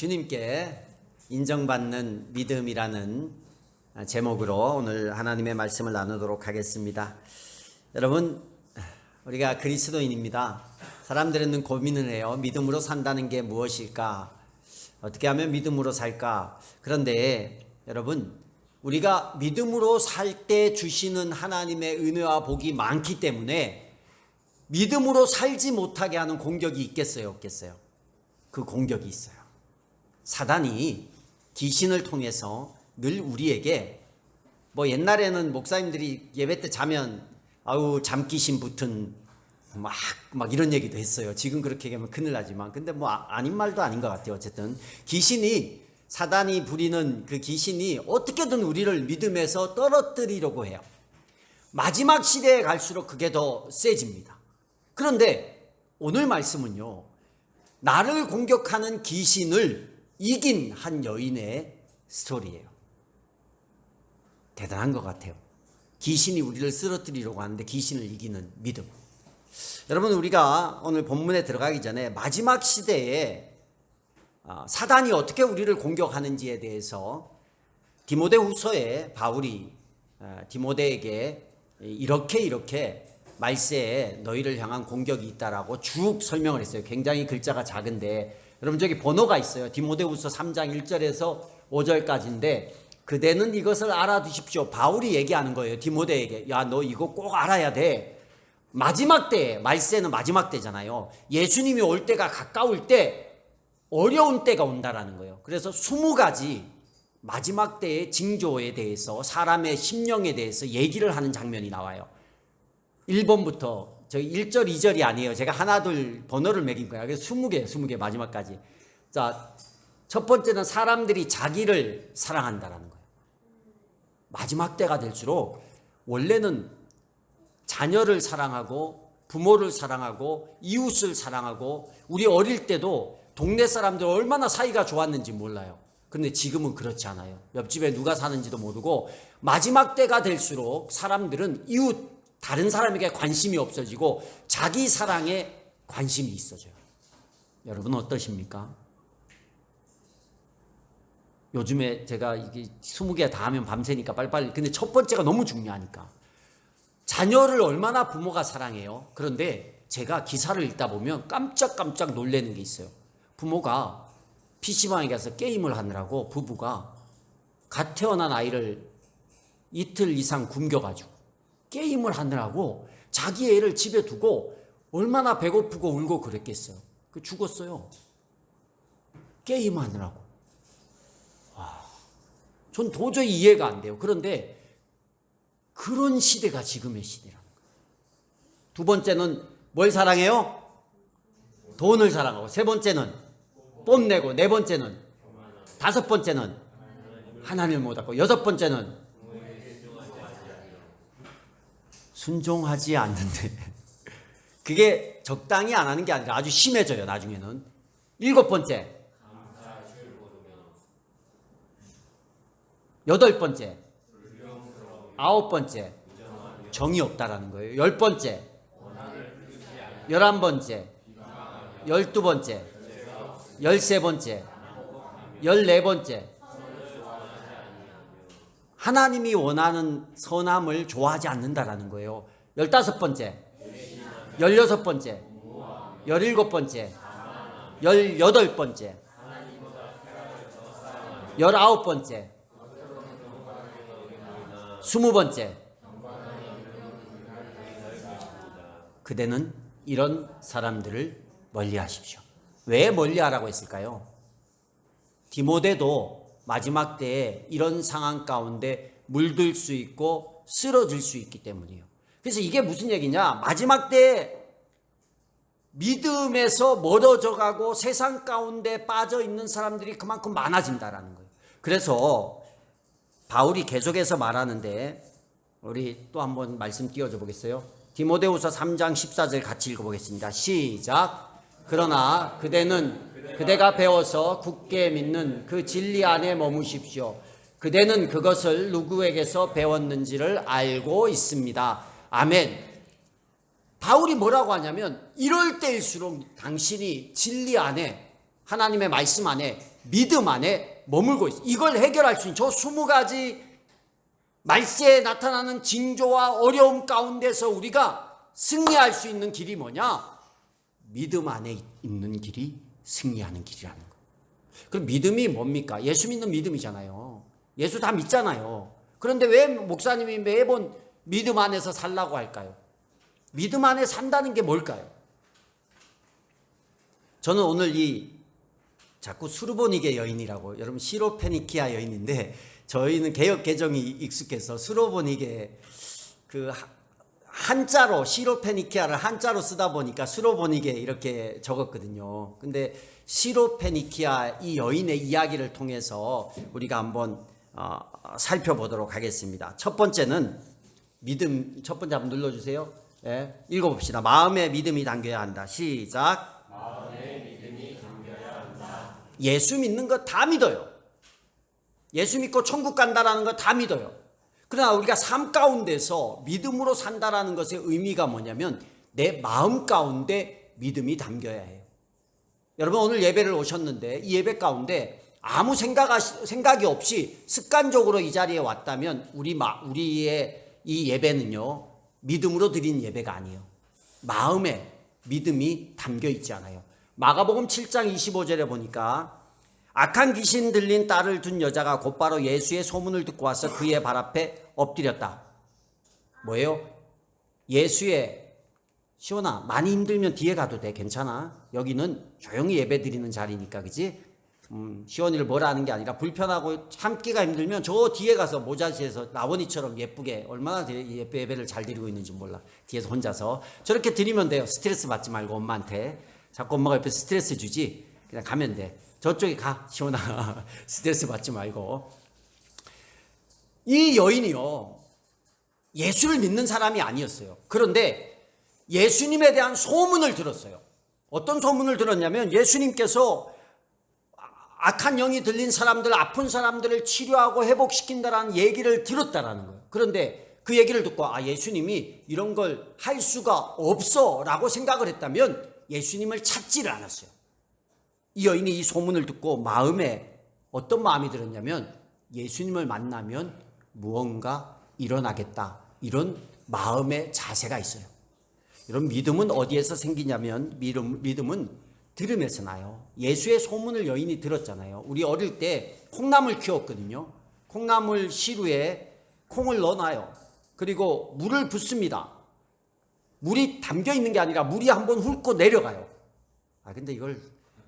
주님께 인정받는 믿음이라는 제목으로 오늘 하나님의 말씀을 나누도록 하겠습니다. 여러분, 우리가 그리스도인입니다. 사람들은 고민을 해요. 믿음으로 산다는 게 무엇일까? 어떻게 하면 믿음으로 살까? 그런데 여러분, 우리가 믿음으로 살 때 주시는 하나님의 은혜와 복이 많기 때문에 믿음으로 살지 못하게 하는 공격이 있겠어요, 없겠어요? 그 공격이 있어요. 사단이 귀신을 통해서 늘 우리에게, 옛날에는 목사님들이 예배 때 자면 아우 잠귀신 붙은 막 이런 얘기도 했어요. 지금 그렇게 하면 큰일 나지만, 근데 아닌 말도 아닌 것 같아요. 어쨌든 사단이 부리는 그 귀신이 어떻게든 우리를 믿음에서 떨어뜨리려고 해요. 마지막 시대에 갈수록 그게 더 세집니다. 그런데 오늘 말씀은요, 나를 공격하는 귀신을 이긴 한 여인의 스토리예요. 대단한 것 같아요. 귀신이 우리를 쓰러뜨리려고 하는데 귀신을 이기는 믿음. 여러분, 우리가 오늘 본문에 들어가기 전에 마지막 시대에 사단이 어떻게 우리를 공격하는지에 대해서 디모데후서에 바울이 디모데에게 이렇게 말세에 너희를 향한 공격이 있다라고 쭉 설명을 했어요. 굉장히 글자가 작은데, 여러분 저기 번호가 있어요. 디모데후서 3장 1절에서 5절까지인데 그대는 이것을 알아두십시오. 바울이 얘기하는 거예요. 디모데에게. 야, 너 이거 꼭 알아야 돼. 마지막 때에, 말세는 마지막 때잖아요. 예수님이 올 때가 가까울 때 어려운 때가 온다라는 거예요. 그래서 20가지 마지막 때의 징조에 대해서, 사람의 심령에 대해서 얘기를 하는 장면이 나와요. 1번부터 저희 1절 2절이 아니에요. 제가 하나 둘 번호를 매긴 거예요. 그래서 20개 마지막까지. 자, 첫 번째는 사람들이 자기를 사랑한다라는 거예요. 마지막 때가 될수록 원래는 자녀를 사랑하고 부모를 사랑하고 이웃을 사랑하고, 우리 어릴 때도 동네 사람들 얼마나 사이가 좋았는지 몰라요. 근데 지금은 그렇지 않아요. 옆집에 누가 사는지도 모르고, 마지막 때가 될수록 사람들은 이웃, 다른 사람에게 관심이 없어지고 자기 사랑에 관심이 있어져요. 여러분 어떠십니까? 요즘에 제가 이게 20개 다 하면 밤새니까 빨리빨리. 근데 첫 번째가 너무 중요하니까. 자녀를 얼마나 부모가 사랑해요. 그런데 제가 기사를 읽다 보면 깜짝깜짝 놀라는 게 있어요. 부모가 PC방에 가서 게임을 하느라고 부부가 갓 태어난 아이를 이틀 이상 굶겨가지고 게임을 하느라고 자기 애를 집에 두고 얼마나 배고프고 울고 그랬겠어요. 죽었어요. 게임하느라고. 전 도저히 이해가 안 돼요. 그런데 그런 시대가 지금의 시대라는 거예요. 두 번째는 뭘 사랑해요? 돈을 사랑하고, 세 번째는 뽐내고, 네 번째는, 다섯 번째는 하나님을 못 알고, 여섯 번째는 순종하지 않는데, 그게 적당히 안 하는 게 아니라 아주 심해져요. 나중에는. 일곱 번째, 여덟 번째, 아홉 번째, 정이 없다라는 거예요. 열 번째, 11번째, 12번째, 13번째, 14번째, 하나님이 원하는 선함을 좋아하지 않는다라는 거예요. 15번째, 16번째, 17번째, 18번째, 19번째, 20번째. 그대는 이런 사람들을 멀리하십시오. 왜 멀리하라고 했을까요? 디모데도 마지막 때에 이런 상황 가운데 물들 수 있고 쓰러질 수 있기 때문이에요. 그래서 이게 무슨 얘기냐? 마지막 때에 믿음에서 멀어져 가고 세상 가운데 빠져 있는 사람들이 그만큼 많아진다라는 거예요. 그래서 바울이 계속해서 말하는데, 우리 또 한번 말씀 띄워줘 보겠어요? 디모데후서 3장 14절 같이 읽어보겠습니다. 시작. 그러나 그대가 배워서 굳게 믿는 그 진리 안에 머무십시오. 그대는 그것을 누구에게서 배웠는지를 알고 있습니다. 아멘. 바울이 뭐라고 하냐면, 이럴 때일수록 당신이 진리 안에 하나님의 말씀 안에, 믿음 안에 머물고 있어요. 이걸 해결할 수 있는 저 20가지 말세에 나타나는 징조와 어려움 가운데서 우리가 승리할 수 있는 길이 뭐냐? 믿음 안에 있는 길이 승리하는 길이라는 거예요. 그럼 믿음이 뭡니까? 예수 믿는 믿음이잖아요. 예수 다 믿잖아요. 그런데 왜 목사님이 매번 믿음 안에서 살라고 할까요? 믿음 안에 산다는 게 뭘까요? 저는 오늘 자꾸 수르보니게 여인이라고, 여러분 시로페니키아 여인인데 저희는 개역 개정이 익숙해서 수로보니게 그 한자로 시로페니키아를 한자로 쓰다 보니까 수로보니게 이렇게 적었거든요. 근데 시로페니키아 이 여인의 이야기를 통해서 우리가 한번 살펴보도록 하겠습니다. 첫 번째는 믿음, 첫 번째 한번 눌러주세요. 예, 읽어봅시다. 마음에 믿음이 담겨야 한다. 시작. 마음에 믿음이 담겨야 한다. 예수 믿는 거 다 믿어요. 예수 믿고 천국 간다라는 거 다 믿어요. 그러나 우리가 삶 가운데서 믿음으로 산다라는 것의 의미가 뭐냐면 내 마음 가운데 믿음이 담겨야 해요. 여러분 오늘 예배를 오셨는데 이 예배 가운데 아무 생각이 없이 습관적으로 이 자리에 왔다면 우리의 이 예배는요 믿음으로 드린 예배가 아니에요. 마음에 믿음이 담겨 있지 않아요. 마가복음 7장 25절에 보니까 악한 귀신 들린 딸을 둔 여자가 곧바로 예수의 소문을 듣고 와서 그의 발 앞에 엎드렸다. 뭐예요? 예수의 시온아 많이 힘들면 뒤에 가도 돼. 괜찮아. 여기는 조용히 예배 드리는 자리니까 그지? 시온이를 뭐라 하는 게 아니라 불편하고 참기가 힘들면 저 뒤에 가서 모자지에서 나원이처럼 예쁘게 얼마나 예배를 잘 드리고 있는지 몰라. 뒤에서 혼자서 저렇게 드리면 돼요. 스트레스 받지 말고 엄마한테. 자꾸 엄마가 옆에 스트레스 주지. 그냥 가면 돼. 저쪽에 가 시온아. 스트레스 받지 말고. 이 여인이요 예수를 믿는 사람이 아니었어요. 그런데 예수님에 대한 소문을 들었어요. 어떤 소문을 들었냐면 예수님께서 악한 영이 들린 사람들, 아픈 사람들을 치료하고 회복시킨다라는 얘기를 들었다라는 거예요. 그런데 그 얘기를 듣고 예수님이 이런 걸 할 수가 없어 라고 생각을 했다면 예수님을 찾지를 않았어요. 이 여인이 이 소문을 듣고 마음에 어떤 마음이 들었냐면 예수님을 만나면 무언가 일어나겠다, 이런 마음의 자세가 있어요. 이런 믿음은 어디에서 생기냐면 믿음은 들음에서 나요. 예수의 소문을 여인이 들었잖아요. 우리 어릴 때 콩나물 키웠거든요. 콩나물 시루에 콩을 넣어놔요. 그리고 물을 붓습니다. 물이 담겨 있는 게 아니라 물이 한번 훑고 내려가요. 근데 이걸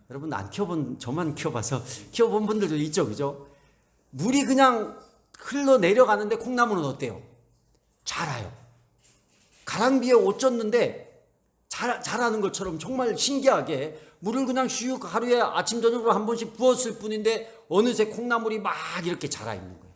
여러분 안 키워본, 저만 키워봐서 키워본 분들도 있죠, 그죠? 물이 그냥 흘러 내려가는데 콩나물은 어때요? 자라요. 가랑비에 옷 젖는데 자라는 것처럼 정말 신기하게 물을 그냥 슉 하루에 아침 저녁으로 한 번씩 부었을 뿐인데 어느새 콩나물이 막 이렇게 자라 있는 거예요.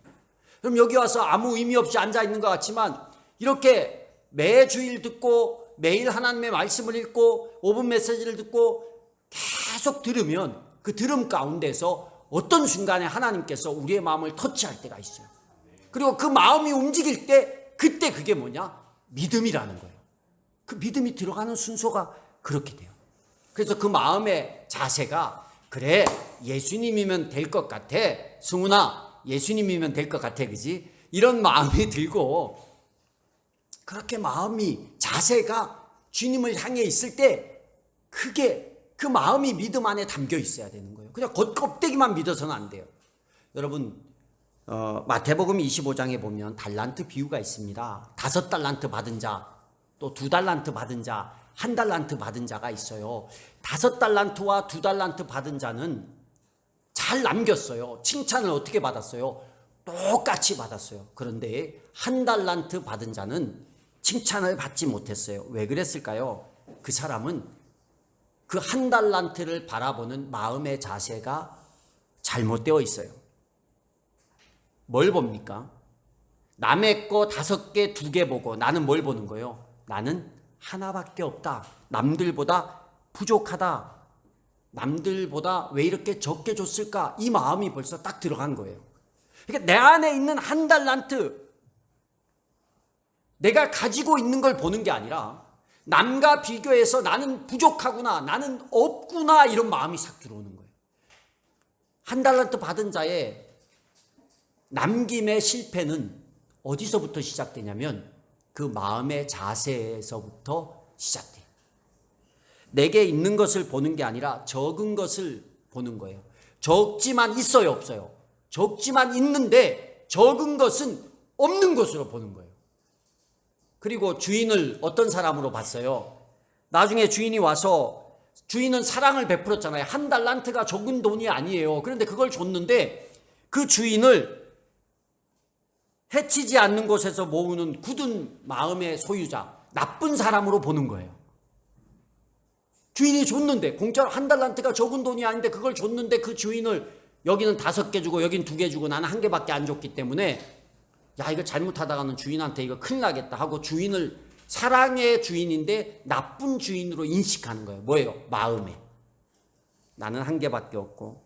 그럼 여기 와서 아무 의미 없이 앉아 있는 것 같지만 이렇게 매주일 듣고 매일 하나님의 말씀을 읽고 5분 메시지를 듣고 계속 들으면 그 들음 가운데서 어떤 순간에 하나님께서 우리의 마음을 터치할 때가 있어요. 그리고 그 마음이 움직일 때 그때 그게 뭐냐? 믿음이라는 거예요. 그 믿음이 들어가는 순서가 그렇게 돼요. 그래서 그 마음의 자세가 그래 예수님이면 될 것 같아. 승훈아 예수님이면 될 것 같아. 그지? 이런 마음이 들고 그렇게 마음이 자세가 주님을 향해 있을 때 그게 그 마음이 믿음 안에 담겨 있어야 되는 거예요. 그냥 겉껍데기만 믿어서는 안 돼요. 여러분 마태복음 25장에 보면 달란트 비유가 있습니다. 5달란트 받은 자, 또 2달란트 받은 자, 1달란트 받은 자가 있어요. 5달란트와 2달란트 받은 자는 잘 남겼어요. 칭찬을 어떻게 받았어요? 똑같이 받았어요. 그런데 1달란트 받은 자는 칭찬을 받지 못했어요. 왜 그랬을까요? 그 사람은 그 1달란트를 바라보는 마음의 자세가 잘못되어 있어요. 뭘 봅니까? 남의 거 5개, 2개 보고 나는 뭘 보는 거예요? 나는 하나밖에 없다. 남들보다 부족하다. 남들보다 왜 이렇게 적게 줬을까? 이 마음이 벌써 딱 들어간 거예요. 그러니까 내 안에 있는 1달란트, 내가 가지고 있는 걸 보는 게 아니라 남과 비교해서 나는 부족하구나, 나는 없구나, 이런 마음이 싹 들어오는 거예요. 한 달란트 받은 자의 남김의 실패는 어디서부터 시작되냐면 그 마음의 자세에서부터 시작돼요. 내게 있는 것을 보는 게 아니라 적은 것을 보는 거예요. 적지만 있어요, 없어요? 적지만 있는데 적은 것은 없는 것으로 보는 거예요. 그리고 주인을 어떤 사람으로 봤어요? 나중에 주인이 와서, 주인은 사랑을 베풀었잖아요. 한 달란트가 적은 돈이 아니에요. 그런데 그걸 줬는데 그 주인을 해치지 않는 곳에서 모으는 굳은 마음의 소유자, 나쁜 사람으로 보는 거예요. 주인이 줬는데, 공짜로 한 달란트가 적은 돈이 아닌데 그걸 줬는데 그 주인을, 여기는 5개 주고 여긴 2개 주고 나는 1개밖에 안 줬기 때문에 야, 이거 잘못하다가는 주인한테 이거 큰일 나겠다 하고 주인을, 사랑의 주인인데 나쁜 주인으로 인식하는 거예요. 뭐예요? 마음에. 나는 1개밖에 없고,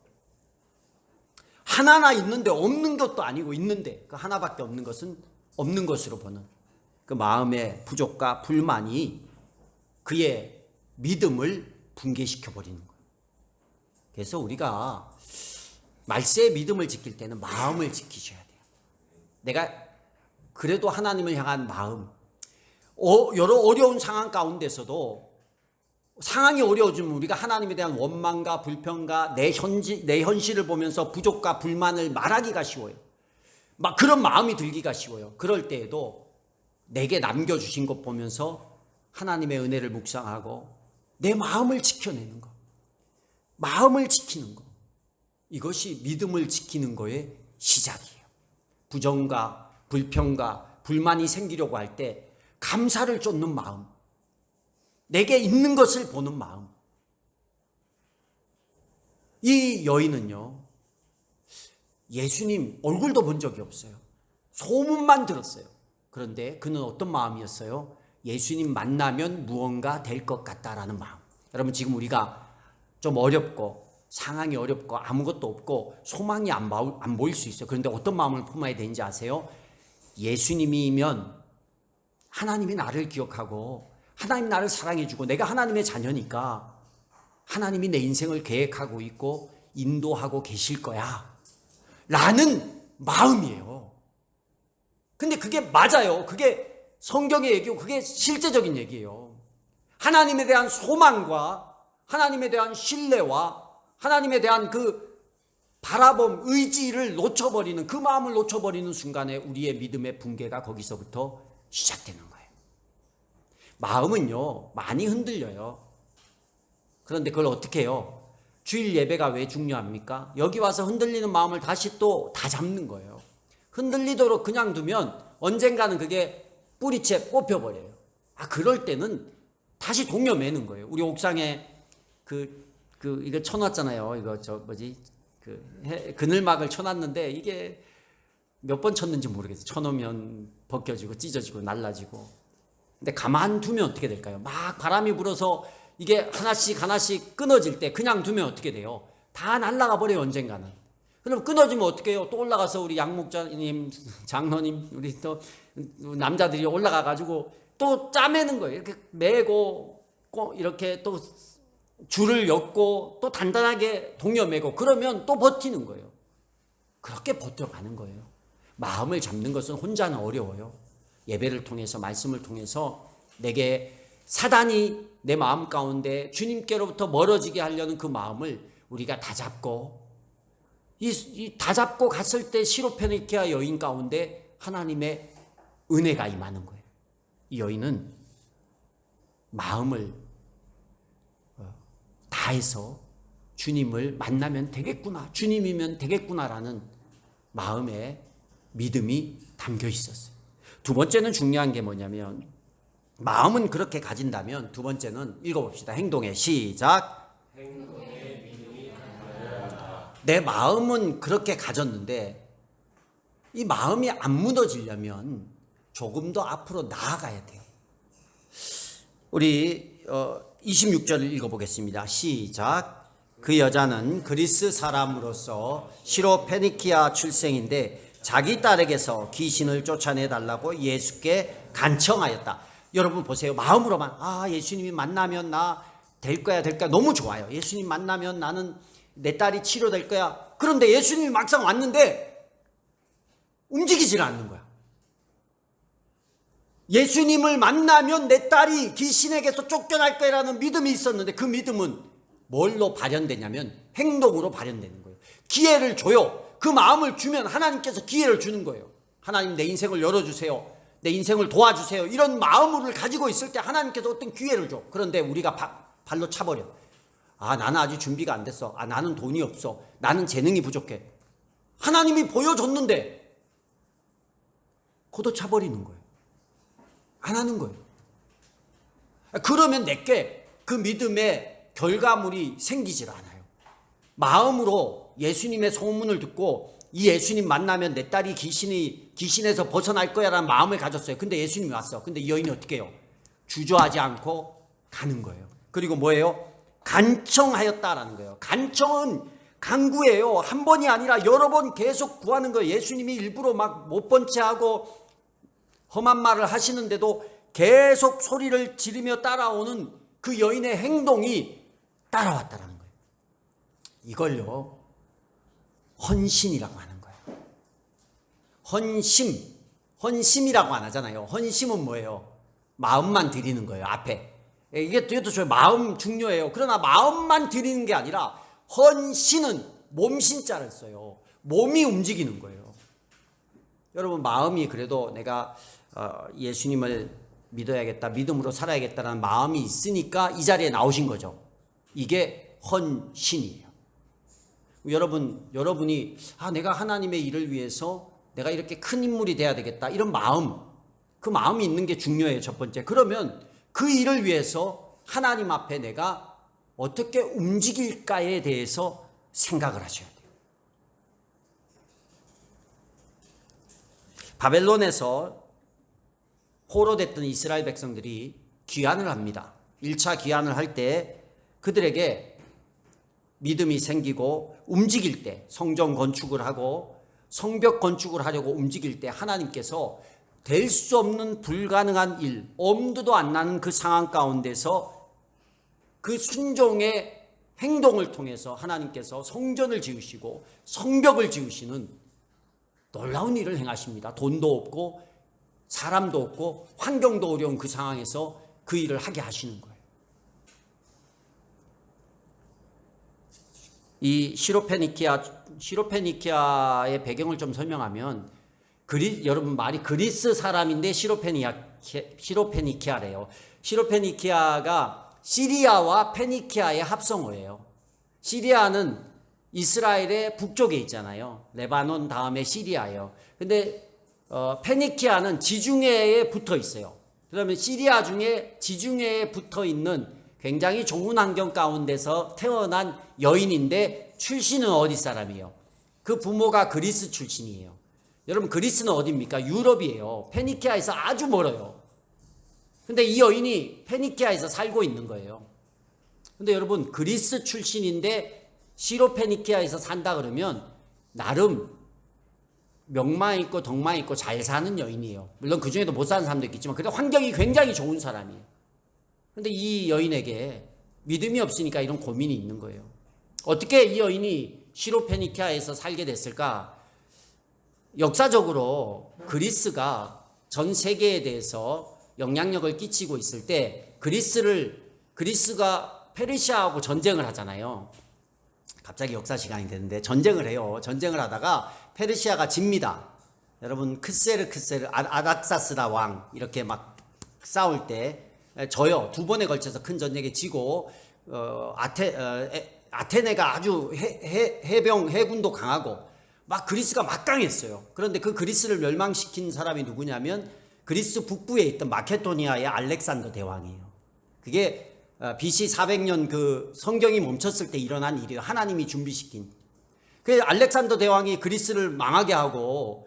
하나나 있는데 없는 것도 아니고 있는데 그 하나밖에 없는 것은 없는 것으로 보는 그 마음의 부족과 불만이 그의 믿음을 붕괴시켜 버리는 거예요. 그래서 우리가 말세의 믿음을 지킬 때는 마음을 지키셔야 돼요. 내가 그래도 하나님을 향한 마음, 여러 어려운 상황 가운데서도 상황이 어려워지면 우리가 하나님에 대한 원망과 불평과 내 현실을 보면서 부족과 불만을 말하기가 쉬워요. 막 그런 마음이 들기가 쉬워요. 그럴 때에도 내게 남겨주신 것 보면서 하나님의 은혜를 묵상하고 내 마음을 지켜내는 것, 마음을 지키는 것, 이것이 믿음을 지키는 거의 시작이에요. 부정과 불평과 불만이 생기려고 할 때 감사를 쫓는 마음, 내게 있는 것을 보는 마음. 이 여인은요, 예수님 얼굴도 본 적이 없어요. 소문만 들었어요. 그런데 그는 어떤 마음이었어요? 예수님 만나면 무언가 될 것 같다라는 마음. 여러분, 지금 우리가 좀 어렵고 상황이 어렵고 아무것도 없고 소망이 안 보일 수 있어요. 그런데 어떤 마음을 품어야 되는지 아세요? 예수님이면 하나님이 나를 기억하고 하나님 나를 사랑해주고 내가 하나님의 자녀니까 하나님이 내 인생을 계획하고 있고 인도하고 계실 거야 라는 마음이에요. 근데 그게 맞아요. 그게 성경의 얘기고 그게 실제적인 얘기예요. 하나님에 대한 소망과 하나님에 대한 신뢰와 하나님에 대한 그 바라봄, 의지를 놓쳐버리는, 그 마음을 놓쳐버리는 순간에 우리의 믿음의 붕괴가 거기서부터 시작되는 거예요. 마음은요, 많이 흔들려요. 그런데 그걸 어떻게 해요? 주일 예배가 왜 중요합니까? 여기 와서 흔들리는 마음을 다시 또 다 잡는 거예요. 흔들리도록 그냥 두면 언젠가는 그게 뿌리채 뽑혀버려요. 그럴 때는 다시 동여매는 거예요. 우리 옥상에 이거 쳐놨잖아요. 이거 그늘막을 쳐놨는데 이게 몇 번 쳤는지 모르겠어요. 쳐놓으면 벗겨지고 찢어지고 날라지고. 근데 가만 두면 어떻게 될까요? 막 바람이 불어서 이게 하나씩 끊어질 때 그냥 두면 어떻게 돼요? 다 날아가 버려요, 언젠가는. 그럼 끊어지면 어떻게 해요? 또 올라가서 우리 양 목사님, 장로님, 우리 또 남자들이 올라가가지고 또 짜매는 거예요. 이렇게 매고 이렇게 또 줄을 엮고 또 단단하게 동여매고 그러면 또 버티는 거예요. 그렇게 버텨가는 거예요. 마음을 잡는 것은 혼자는 어려워요. 예배를 통해서, 말씀을 통해서 내게 사단이 내 마음 가운데 주님께로부터 멀어지게 하려는 그 마음을 우리가 다 잡고, 다 잡고 갔을 때 시로페니키아 여인 가운데 하나님의 은혜가 임하는 거예요. 이 여인은 마음을 다해서 주님을 만나면 되겠구나, 주님이면 되겠구나라는 마음에 믿음이 담겨 있었어요. 두 번째는 중요한 게 뭐냐면, 마음은 그렇게 가진다면 두 번째는 읽어봅시다. 행동의 시작. 행동의 믿음이 내 마음은 그렇게 가졌는데 이 마음이 안 무너지려면 조금 더 앞으로 나아가야 돼요. 우리 26절을 읽어보겠습니다. 시작. 그 여자는 그리스 사람으로서 시로페니키아 출생인데 자기 딸에게서 귀신을 쫓아내달라고 예수께 간청하였다. 여러분 보세요. 마음으로만 예수님이 만나면 나 될 거야 너무 좋아요. 예수님 만나면 나는 내 딸이 치료될 거야. 그런데 예수님이 막상 왔는데 움직이질 않는 거야. 예수님을 만나면 내 딸이 귀신에게서 쫓겨날 거라는 믿음이 있었는데 그 믿음은 뭘로 발현되냐면 행동으로 발현되는 거예요. 기회를 줘요. 그 마음을 주면 하나님께서 기회를 주는 거예요. 하나님, 내 인생을 열어주세요. 내 인생을 도와주세요. 이런 마음을 가지고 있을 때 하나님께서 어떤 기회를 줘. 그런데 우리가 발로 차버려. 아, 나는 아직 준비가 안 됐어. 아, 나는 돈이 없어. 나는 재능이 부족해. 하나님이 보여줬는데 걷어차버리는 거예요. 안 하는 거예요. 그러면 내게 그 믿음의 결과물이 생기질 않아요. 마음으로 예수님의 소문을 듣고 이 예수님 만나면 내 딸이 귀신에서 벗어날 거야 라는 마음을 가졌어요. 근데 예수님이 왔어. 근데 이 여인이 어떻게 해요? 주저하지 않고 가는 거예요. 그리고 뭐예요? 간청하였다라는 거예요. 간청은 간구예요. 한 번이 아니라 여러 번 계속 구하는 거예요. 예수님이 일부러 막 못 본 채 하고 험한 말을 하시는데도 계속 소리를 지르며 따라오는 그 여인의 행동이 따라왔다라는 거예요. 이걸요, 헌신이라고 하는 거예요. 헌심이라고 안 하잖아요. 헌심은 뭐예요? 마음만 드리는 거예요. 앞에. 이것도 저 마음 중요해요. 그러나 마음만 드리는 게 아니라 헌신은 몸신자를 써요. 몸이 움직이는 거예요. 여러분, 마음이 그래도 내가 예수님을 믿어야겠다, 믿음으로 살아야겠다는 마음이 있으니까 이 자리에 나오신 거죠. 이게 헌신이에요. 여러분이 내가 하나님의 일을 위해서 내가 이렇게 큰 인물이 돼야 되겠다, 이런 마음, 그 마음이 있는 게 중요해요. 첫 번째. 그러면 그 일을 위해서 하나님 앞에 내가 어떻게 움직일까에 대해서 생각을 하셔야 돼요. 바벨론에서 포로됐던 이스라엘 백성들이 귀환을 합니다. 1차 귀환을 할 때 그들에게 믿음이 생기고 움직일 때, 성전 건축을 하고 성벽 건축을 하려고 움직일 때 하나님께서 될 수 없는 불가능한 일, 엄두도 안 나는 그 상황 가운데서 그 순종의 행동을 통해서 하나님께서 성전을 지으시고 성벽을 지으시는 놀라운 일을 행하십니다. 돈도 없고 사람도 없고 환경도 어려운 그 상황에서 그 일을 하게 하시는 거예요. 이 시로페니키아의 배경을 좀 설명하면, 여러분 말이 그리스 사람인데 시로페니키아래요. 시로페니키아가 시리아와 페니키아의 합성어예요. 시리아는 이스라엘의 북쪽에 있잖아요. 레바논 다음에 시리아예요. 근데 페니키아는 지중해에 붙어 있어요. 그러면 시리아 중에 지중해에 붙어 있는 굉장히 좋은 환경 가운데서 태어난 여인인데 출신은 어디 사람이에요? 그 부모가 그리스 출신이에요. 여러분, 그리스는 어디입니까? 유럽이에요. 페니키아에서 아주 멀어요. 근데 이 여인이 페니키아에서 살고 있는 거예요. 근데 여러분, 그리스 출신인데 시로페니키아에서 산다 그러면 나름 명망 있고 덕망 있고 잘 사는 여인이에요. 물론 그 중에도 못 사는 사람도 있겠지만 그래도 환경이 굉장히 좋은 사람이에요. 근데 이 여인에게 믿음이 없으니까 이런 고민이 있는 거예요. 어떻게 이 여인이 시로페니키아에서 살게 됐을까? 역사적으로 그리스가 전 세계에 대해서 영향력을 끼치고 있을 때 그리스가 페르시아하고 전쟁을 하잖아요. 갑자기 역사 시간이 되는데 전쟁을 해요. 전쟁을 하다가 페르시아가 집니다. 여러분, 아닥사스다 왕 이렇게 막 싸울 때 져요. 2번에 걸쳐서 큰 전쟁에 지고 아테네가 아주 해군도 강하고 막 그리스가 막강했어요. 그런데 그 그리스를 멸망시킨 사람이 누구냐면 그리스 북부에 있던 마케도니아의 알렉산더 대왕이에요. 그게 BC 400년 그 성경이 멈췄을 때 일어난 일이에요. 하나님이 준비시킨. 그 알렉산더 대왕이 그리스를 망하게 하고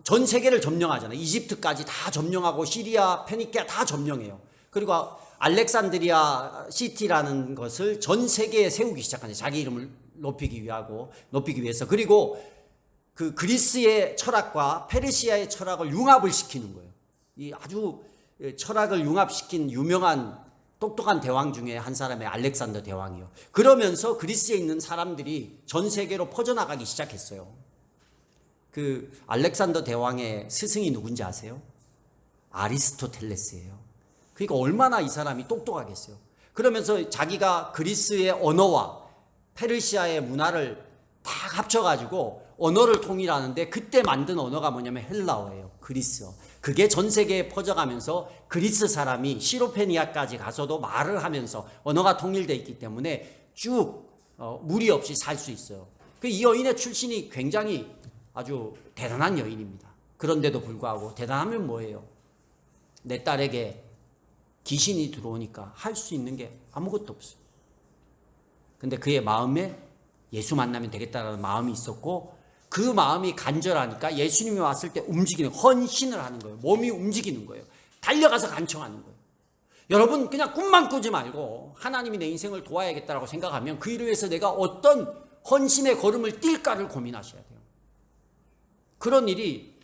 전 세계를 점령하잖아요. 이집트까지 다 점령하고 시리아, 페니키아 다 점령해요. 그리고 알렉산드리아 시티라는 것을 전 세계에 세우기 시작하죠. 자기 이름을 높이기 위해서. 그리고 그 그리스의 철학과 페르시아의 철학을 융합을 시키는 거예요. 이 아주 철학을 융합시킨 유명한 똑똑한 대왕 중에 한 사람의 알렉산더 대왕이요. 그러면서 그리스에 있는 사람들이 전 세계로 퍼져나가기 시작했어요. 그 알렉산더 대왕의 스승이 누군지 아세요? 아리스토텔레스예요. 그러니까 얼마나 이 사람이 똑똑하겠어요. 그러면서 자기가 그리스의 언어와 페르시아의 문화를 다 합쳐가지고 언어를 통일하는데 그때 만든 언어가 뭐냐면 헬라어예요. 그리스어. 그게 전 세계에 퍼져가면서 그리스 사람이 시로페니아까지 가서도 말을 하면서 언어가 통일되어 있기 때문에 쭉 무리 없이 살 수 있어요. 이 여인의 출신이 굉장히 아주 대단한 여인입니다. 그런데도 불구하고 대단하면 뭐예요? 내 딸에게 귀신이 들어오니까 할 수 있는 게 아무것도 없어요. 근데 그의 마음에 예수 만나면 되겠다라는 마음이 있었고 그 마음이 간절하니까 예수님이 왔을 때 움직이는, 헌신을 하는 거예요. 몸이 움직이는 거예요. 달려가서 간청하는 거예요. 여러분 그냥 꿈만 꾸지 말고 하나님이 내 인생을 도와야겠다라고 생각하면 그 일을 위해서 내가 어떤 헌신의 걸음을 뛸까를 고민하셔야 돼요. 그런 일이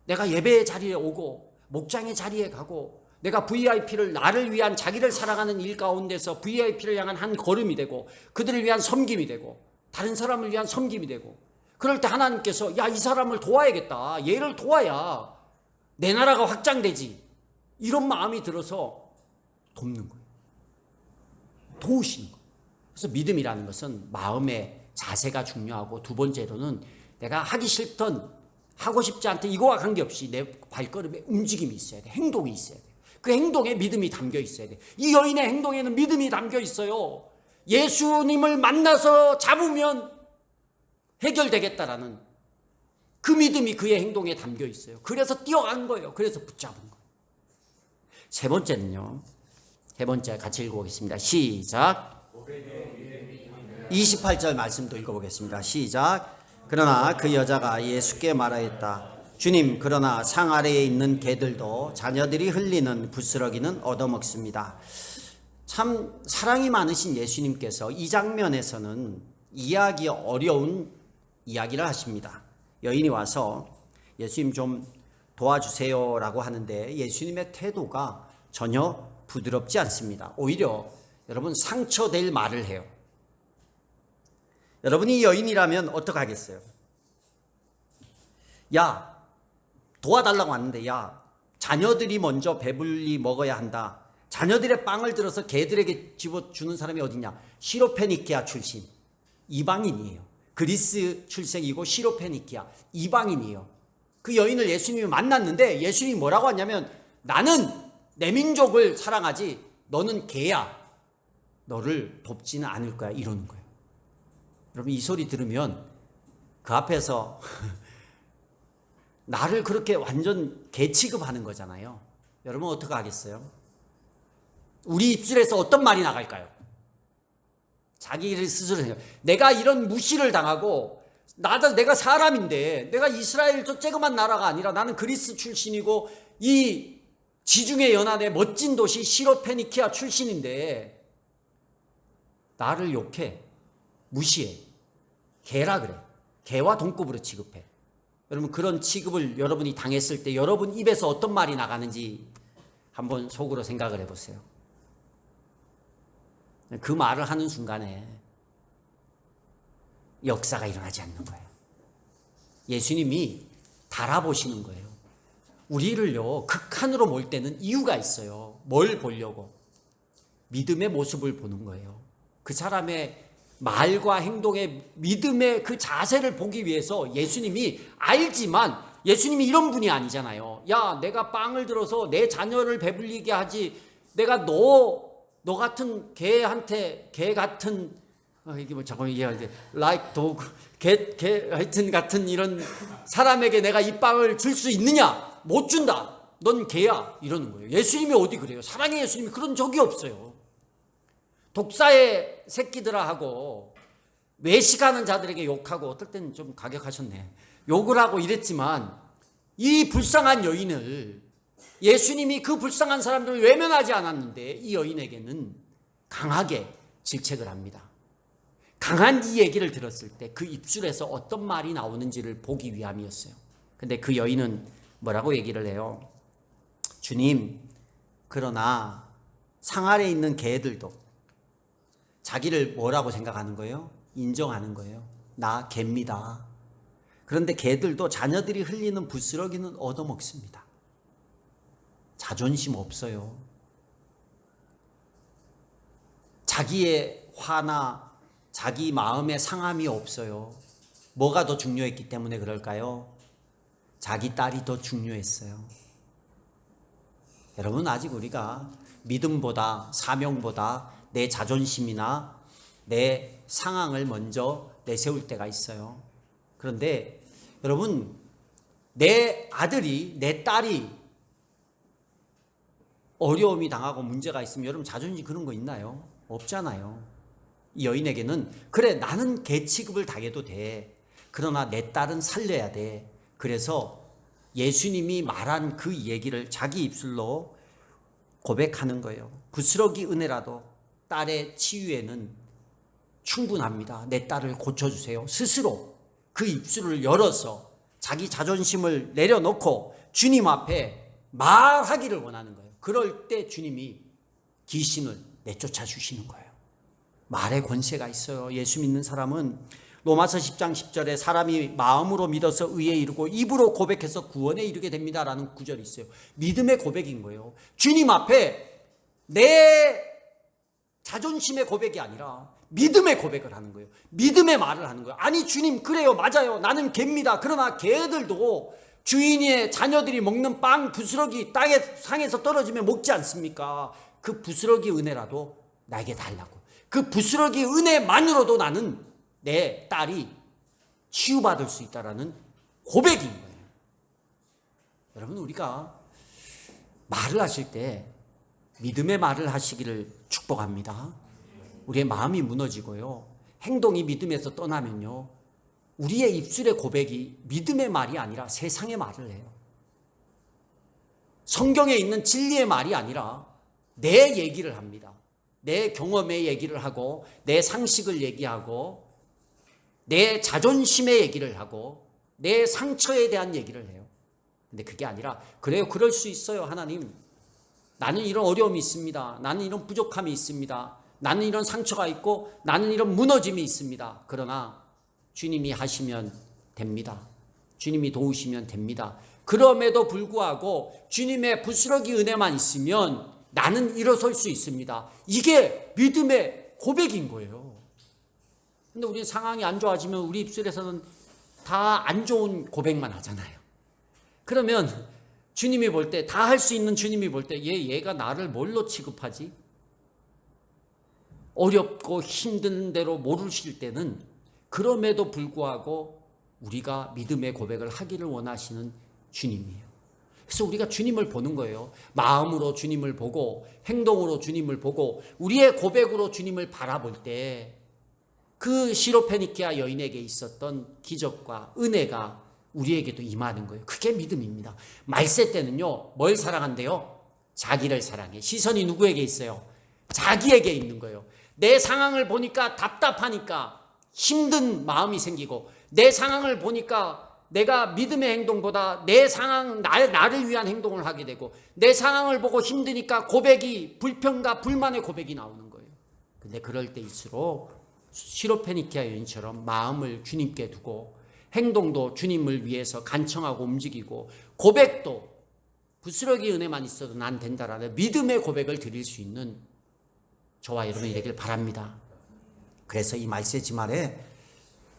내가 예배의 자리에 오고 목장의 자리에 가고 내가 VIP를 나를 위한 자기를 살아가는 일 가운데서 VIP를 향한 한 걸음이 되고 그들을 위한 섬김이 되고 다른 사람을 위한 섬김이 되고 그럴 때 하나님께서 야, 이 사람을 도와야겠다. 얘를 도와야 내 나라가 확장되지. 이런 마음이 들어서 돕는 거예요. 도우시는 거예요. 그래서 믿음이라는 것은 마음의 자세가 중요하고 두 번째로는 내가 하기 싫던 하고 싶지 않던 이거와 관계없이 내 발걸음에 움직임이 있어야 돼. 행동이 있어야 돼. 그 행동에 믿음이 담겨 있어야 돼. 이 여인의 행동에는 믿음이 담겨 있어요. 예수님을 만나서 잡으면 해결되겠다라는 그 믿음이 그의 행동에 담겨 있어요. 그래서 뛰어간 거예요. 그래서 붙잡은 거예요. 세 번째는요. 세 번째 같이 읽어보겠습니다. 시작. 28절 말씀도 읽어보겠습니다. 시작. 그러나 그 여자가 예수께 말하였다. 주님, 그러나 상 아래에 있는 개들도 자녀들이 흘리는 부스러기는 얻어먹습니다. 참 사랑이 많으신 예수님께서 이 장면에서는 이해하기 어려운 이야기를 하십니다. 여인이 와서 예수님 좀 도와주세요 라고 하는데 예수님의 태도가 전혀 부드럽지 않습니다. 오히려 여러분 상처될 말을 해요. 여러분이 여인이라면 어떡하겠어요? 야, 도와달라고 왔는데 야, 자녀들이 먼저 배불리 먹어야 한다. 자녀들의 빵을 들어서 개들에게 집어주는 사람이 어디냐? 시로페니키아 출신 이방인이에요. 그리스 출생이고 시로페니키아 이방인이에요. 그 여인을 예수님이 만났는데 예수님이 뭐라고 하냐면 나는 내 민족을 사랑하지 너는 개야. 너를 돕지는 않을 거야. 이러는 거예요. 여러분 이 소리 들으면 그 앞에서 나를 그렇게 완전 개 취급하는 거잖아요. 여러분 어떻게 하겠어요? 우리 입술에서 어떤 말이 나갈까요? 자기를 스스로 생각. 내가 이런 무시를 당하고 내가 사람인데 내가 이스라엘 저 쬐그만 나라가 아니라 나는 그리스 출신이고 이 지중해 연안의 멋진 도시 시로페니키아 출신인데 나를 욕해. 무시해. 개라 그래. 개와 동급으로 취급해. 여러분 그런 취급을 여러분이 당했을 때 여러분 입에서 어떤 말이 나가는지 한번 속으로 생각을 해보세요. 그 말을 하는 순간에 역사가 일어나지 않는 거예요. 예수님이 달아보시는 거예요. 우리를요 극한으로 몰 때는 이유가 있어요. 뭘 보려고? 믿음의 모습을 보는 거예요. 그 사람의 말과 행동의 믿음의 그 자세를 보기 위해서 예수님이 알지만 예수님이 이런 분이 아니잖아요. 야, 내가 빵을 들어서 내 자녀를 배불리게 하지 내가 너 같은 개 같은 이게 뭐 잠깐만 이해하게 like dog 개 하여튼 같은 이런 사람에게 내가 이 빵을 줄 수 있느냐? 못 준다. 넌 개야. 이러는 거예요. 예수님이 어디 그래요? 사랑의 예수님이 그런 적이 없어요. 독사의 새끼들아 하고 외식하는 자들에게 욕하고 어떨 때는 좀 가격하셨네. 욕을 하고 이랬지만 이 불쌍한 여인을 예수님이 그 불쌍한 사람들을 외면하지 않았는데 이 여인에게는 강하게 질책을 합니다. 강한 이 얘기를 들었을 때 그 입술에서 어떤 말이 나오는지를 보기 위함이었어요. 근데 그 여인은 뭐라고 얘기를 해요? 주님, 그러나 상 아래에 있는 개들도 자기를 뭐라고 생각하는 거예요? 인정하는 거예요. 나 개입니다. 그런데 개들도 자녀들이 흘리는 부스러기는 얻어먹습니다. 자존심 없어요. 자기의 화나 자기 마음의 상함이 없어요. 뭐가 더 중요했기 때문에 그럴까요? 자기 딸이 더 중요했어요. 여러분, 아직 우리가 믿음보다 사명보다 내 자존심이나 내 상황을 먼저 내세울 때가 있어요. 그런데 여러분, 내 아들이 내 딸이 어려움이 당하고 문제가 있으면 여러분 자존심 그런 거 있나요? 없잖아요. 이 여인에게는 그래 나는 개 취급을 당해도 돼. 그러나 내 딸은 살려야 돼. 그래서 예수님이 말한 그 얘기를 자기 입술로 고백하는 거예요. 부스러기 은혜라도 딸의 치유에는 충분합니다. 내 딸을 고쳐주세요. 스스로 그 입술을 열어서 자기 자존심을 내려놓고 주님 앞에 말하기를 원하는 거예요. 그럴 때 주님이 귀신을 내쫓아 주시는 거예요. 말의 권세가 있어요. 예수 믿는 사람은 로마서 10장 10절에 사람이 마음으로 믿어서 의에 이르고 입으로 고백해서 구원에 이르게 됩니다라는 구절이 있어요. 믿음의 고백인 거예요. 주님 앞에 내 자존심의 고백이 아니라 믿음의 고백을 하는 거예요. 믿음의 말을 하는 거예요. 아니 주님 그래요, 맞아요, 나는 개입니다. 그러나 개들도 주인의 자녀들이 먹는 빵 부스러기 땅에 상에서 떨어지면 먹지 않습니까? 그 부스러기 은혜라도 나에게 달라고. 그 부스러기 은혜만으로도 나는 내 딸이 치유받을 수 있다라는 고백인 거예요. 여러분, 우리가 말을 하실 때 믿음의 말을 하시기를 축복합니다. 우리의 마음이 무너지고요, 행동이 믿음에서 떠나면요, 우리의 입술의 고백이 믿음의 말이 아니라 세상의 말을 해요. 성경에 있는 진리의 말이 아니라 내 얘기를 합니다. 내 경험의 얘기를 하고 내 상식을 얘기하고 내 자존심의 얘기를 하고 내 상처에 대한 얘기를 해요. 근데 그게 아니라 그래요, 그럴 수 있어요. 하나님, 나는 이런 어려움이 있습니다. 나는 이런 부족함이 있습니다. 나는 이런 상처가 있고 나는 이런 무너짐이 있습니다. 그러나 주님이 하시면 됩니다. 주님이 도우시면 됩니다. 그럼에도 불구하고 주님의 부스러기 은혜만 있으면 나는 일어설 수 있습니다. 이게 믿음의 고백인 거예요. 근데 우리 상황이 안 좋아지면 우리 입술에서는 다 안 좋은 고백만 하잖아요. 그러면 주님이 볼 때, 다 할 수 있는 주님이 볼 때 얘가 나를 뭘로 취급하지? 어렵고 힘든 대로 모르실 때는 그럼에도 불구하고 우리가 믿음의 고백을 하기를 원하시는 주님이에요. 그래서 우리가 주님을 보는 거예요. 마음으로 주님을 보고 행동으로 주님을 보고 우리의 고백으로 주님을 바라볼 때 그 시로페니키아 여인에게 있었던 기적과 은혜가 우리에게도 임하는 거예요. 그게 믿음입니다. 말세 때는요, 뭘 사랑한대요? 자기를 사랑해. 시선이 누구에게 있어요? 자기에게 있는 거예요. 내 상황을 보니까 답답하니까 힘든 마음이 생기고, 내 상황을 보니까 내가 믿음의 행동보다 내 상황, 나를 위한 행동을 하게 되고, 내 상황을 보고 힘드니까 고백이, 불평과 불만의 고백이 나오는 거예요. 근데 그럴 때일수록 시로페니키아 여인처럼 마음을 주님께 두고 행동도 주님을 위해서 간청하고 움직이고 고백도 부스러기 은혜만 있어도 난 된다라는 믿음의 고백을 드릴 수 있는 저와 여러분이 되길 바랍니다. 그래서 이 말세지 말에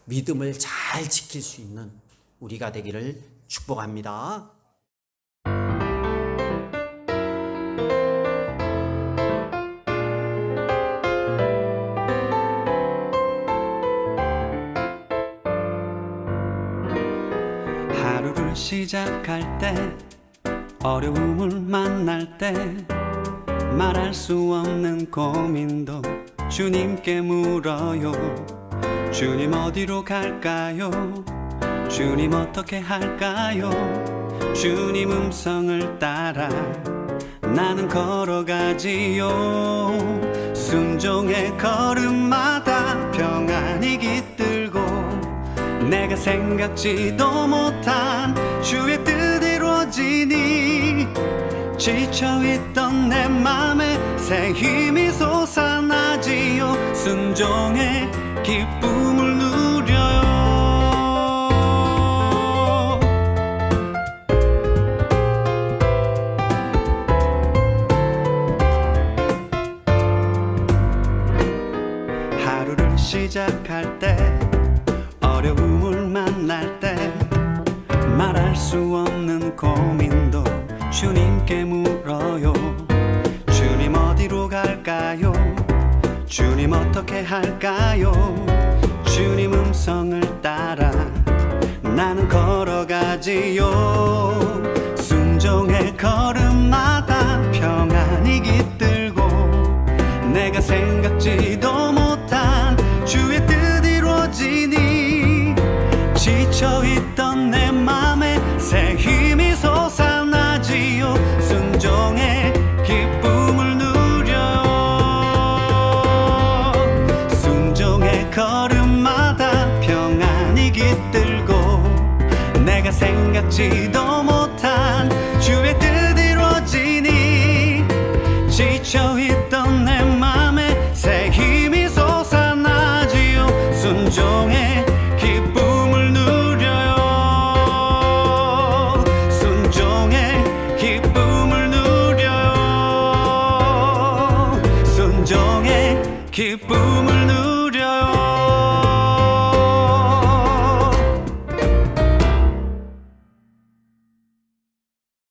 믿음을 잘 지킬 수 있는 우리가 되기를 축복합니다. 하루를 시작할 때, 어려움을 만날 때, 말할 수 없는 고민도 주님께 물어요. 주님 어디로 갈까요? 주님 어떻게 할까요? 주님 음성을 따라 나는 걸어가지요. 순종의 걸음마다 평안이 깃들고 내가 생각지도 못한 주의 뜻 이루어지니 지쳐있던 내 맘에 새 힘이 솟아나지요. 순종의 기쁨을 누려요. 하루를 시작할 때 어려움을 만날 때 말할 수 없는 고민도 주님께 물어요. 주님 어디로 갈까요? 주님 어떻게 할까요? 주님 음성을 따라 나는 걸어가지요. 순종의 걸음마다 평안이 깃들고 내가 생각지도 못한 주의 뜻 이루어지니 지쳐있던 내 맘에 새 힘이 솟아나지요. 순종의 기쁨을 누려요. 순종의 걸음마다 평안이 깃들고 내가 생각지도 못한 주의 뜻 이루어지니 지쳐있던 내 맘에 새 힘이 솟아나지요. 순종의 기쁨을 누려요. 순종의 기쁨을 누려요. 순종의 기쁨을 누려요.